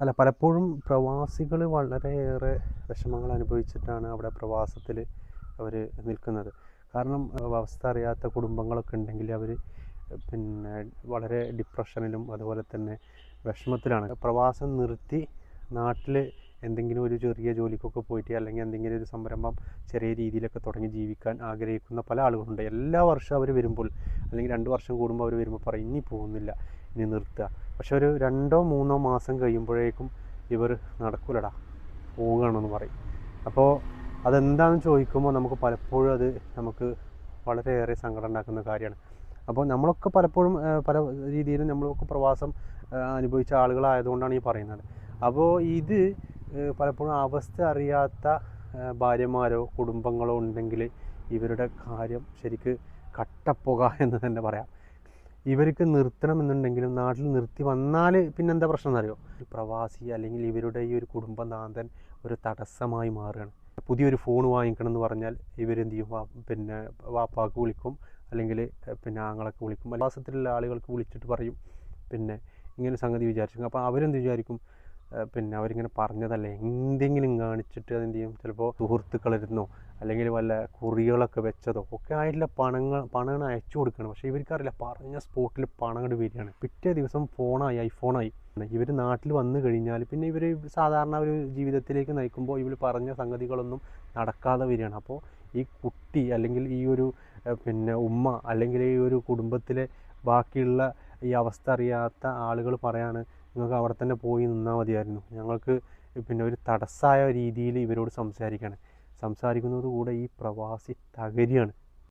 അല്ല, പലപ്പോഴും പ്രവാസികൾ വളരെയേറെ വിഷമങ്ങൾ അനുഭവിച്ചിട്ടാണ് അവിടെ പ്രവാസത്തിൽ അവർ നിൽക്കുന്നത്. കാരണം അവസ്ഥ അറിയാത്ത കുടുംബങ്ങളൊക്കെ ഉണ്ടെങ്കിൽ അവർ പിന്നെ വളരെ ഡിപ്രഷനിലും അതുപോലെ തന്നെ വിഷമത്തിലാണ്. പ്രവാസം നിർത്തി നാട്ടിൽ എന്തെങ്കിലും ഒരു ചെറിയ ജോലിക്കൊക്കെ പോയിട്ട് അല്ലെങ്കിൽ എന്തെങ്കിലും ഒരു സംരംഭം ചെറിയ രീതിയിലൊക്കെ തുടങ്ങി ജീവിക്കാൻ ആഗ്രഹിക്കുന്ന പല ആളുകളുണ്ട്. എല്ലാ വർഷവും അവർ വരുമ്പോൾ അല്ലെങ്കിൽ 2 വർഷം കൂടുമ്പോൾ അവർ വരുമ്പോൾ പറയും ഇനി പോകുന്നില്ല, ഇനി നിർത്തുക. പക്ഷെ ഒരു 2-3 മാസം കഴിയുമ്പോഴേക്കും ഇവർ നടക്കൂലടാ, പോവുകയാണെന്ന് പറയും. അപ്പോൾ അതെന്താണെന്ന് ചോദിക്കുമ്പോൾ നമുക്ക് പലപ്പോഴും അത് നമുക്ക് വളരെയേറെ സങ്കടം ഉണ്ടാക്കുന്ന കാര്യമാണ്. അപ്പോൾ നമ്മളൊക്കെ പലപ്പോഴും പല രീതിയിലും നമ്മളൊക്കെ പ്രവാസം അനുഭവിച്ച ആളുകളായതുകൊണ്ടാണ് ഈ പറയുന്നത്. അപ്പോൾ ഇത് പലപ്പോഴും അവസ്ഥ അറിയാത്ത ഭാര്യമാരോ കുടുംബങ്ങളോ ഉണ്ടെങ്കിൽ ഇവരുടെ കാര്യം ശരിക്ക് കട്ടപ്പുക എന്ന് തന്നെ പറയാം. ഇവർക്ക് നിർത്തണമെന്നുണ്ടെങ്കിലും നാട്ടിൽ നിർത്തി വന്നാൽ പിന്നെന്താ പ്രശ്നം എന്നറിയോ? പ്രവാസി അല്ലെങ്കിൽ ഇവരുടെ ഈ ഒരു കുടുംബനാഥൻ ഒരു തടസ്സമായി മാറുകയാണ്. പുതിയൊരു ഫോൺ വാങ്ങിക്കണം എന്ന് പറഞ്ഞാൽ ഇവരെന്ത് ചെയ്യും? പിന്നെ വാപ്പാക്ക് വിളിക്കും, അല്ലെങ്കിൽ പിന്നെ ആങ്ങളൊക്കെ വിളിക്കും. പ്രവാസത്തിലുള്ള ആളുകൾക്ക് വിളിച്ചിട്ട് പറയും പിന്നെ ഇങ്ങനെ സംഗതി വിചാരിച്ചു. അപ്പോൾ അവരെന്ത് വിചാരിക്കും? പിന്നെ അവരിങ്ങനെ പറഞ്ഞതല്ലേ, എന്തെങ്കിലും കാണിച്ചിട്ട് അതെന്ത് ചെയ്യും? ചിലപ്പോൾ സുഹൃത്തുക്കളിരുന്നോ അല്ലെങ്കിൽ വല്ല കുറികളൊക്കെ വെച്ചതോ ഒക്കെ ആയിട്ടുള്ള പണം അയച്ചു കൊടുക്കണം. പക്ഷേ ഇവർക്കറിയില്ല, പറഞ്ഞ സ്പോട്ടിൽ പണം കൊണ്ട് വരികയാണ്. പിറ്റേ ദിവസം ഫോണായി, ഐഫോണായി. ഇവർ നാട്ടിൽ വന്നു കഴിഞ്ഞാൽ പിന്നെ ഇവർ സാധാരണ ഒരു ജീവിതത്തിലേക്ക് നയിക്കുമ്പോൾ ഇവർ പറഞ്ഞ സംഗതികളൊന്നും നടക്കാതെ വരികയാണ്. അപ്പോൾ ഈ കുട്ടി അല്ലെങ്കിൽ ഈ ഒരു പിന്നെ ഉമ്മ അല്ലെങ്കിൽ ഈ ഒരു കുടുംബത്തിലെ ബാക്കിയുള്ള ഈ അവസ്ഥ അറിയാത്ത ആളുകൾ പറയാണ്, നിങ്ങൾക്ക് അവിടെ തന്നെ പോയി നിന്നാൽ മതിയായിരുന്നു, ഞങ്ങൾക്ക് പിന്നെ ഒരു തടസ്സമായ രീതിയിൽ ഇവരോട് സംസാരിക്കുന്നത് കൂടെ ഈ പ്രവാസി തകരിയാണ്.